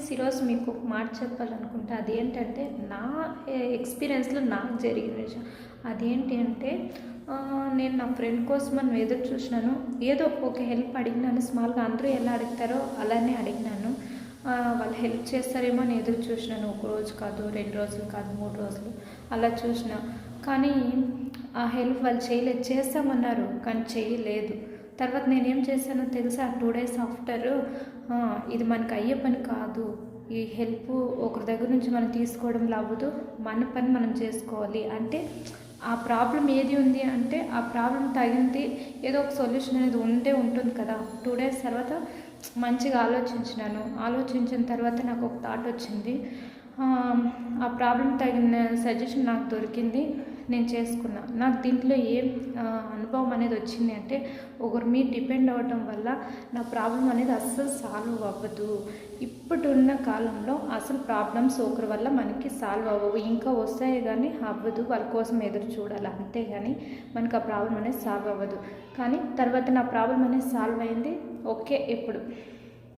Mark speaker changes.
Speaker 1: Friends, ఈరోజు మీకు ఒక మాట చెప్పాలనుకుంటా. అదేంటంటే నా ఎక్స్పీరియన్స్లో నాకు జరిగిన విషయం. అదేంటి అంటే నేను నా ఫ్రెండ్ కోసం మనం ఎదురు చూసినాను. ఏదో ఒక హెల్ప్ అడిగినాను స్మాల్గా. అందరూ ఎలా అడుగుతారో అలానే అడిగినాను. వాళ్ళు హెల్ప్ చేస్తారేమో అని ఎదురు చూసినాను. ఒక రోజు కాదు, 2 రోజులు కాదు, 3 రోజులు అలా చూసిన. కానీ ఆ హెల్ప్ వాళ్ళు చేయలేదు. చేస్తామన్నారు కానీ చేయలేదు. తర్వాత నేనేం చేశానో తెలుసా? 2 డేస్ ఆఫ్టర్ ఇది మనకు అయ్యే పని కాదు, ఈ హెల్ప్ ఒకరి దగ్గర నుంచి మనం తీసుకోవడంలో అవ్వదు, మన పని మనం చేసుకోవాలి అంటే ఆ ప్రాబ్లం ఏది ఉంది అంటే ఆ ప్రాబ్లం తగింది ఏదో ఒక సొల్యూషన్ అనేది ఉంటుంది కదా. 2 డేస్ తర్వాత మంచిగా ఆలోచించిన తర్వాత నాకు ఒక థాట్ వచ్చింది. ఆ ప్రాబ్లం తగిన సజెషన్ నాకు దొరికింది, నేను చేసుకున్నా. నాకు దీంట్లో ఏం అనుభవం అనేది వచ్చింది అంటే ఒకరి మీద డిపెండ్ అవ్వటం వల్ల నా ప్రాబ్లం అనేది అస్సలు సాల్వ్ అవ్వదు. ఇప్పుడున్న కాలంలో అసలు ప్రాబ్లమ్స్ ఒకరి వల్ల మనకి సాల్వ్ అవ్వవు. ఇంకా వస్తాయి కానీ అవ్వదు. వాళ్ళ కోసం ఎదురు చూడాలి అంతేగాని మనకు ఆ ప్రాబ్లం అనేది సాల్వ్ అవ్వదు. కానీ తర్వాత నా ప్రాబ్లం అనేది సాల్వ్ అయింది. ఓకే ఇప్పుడు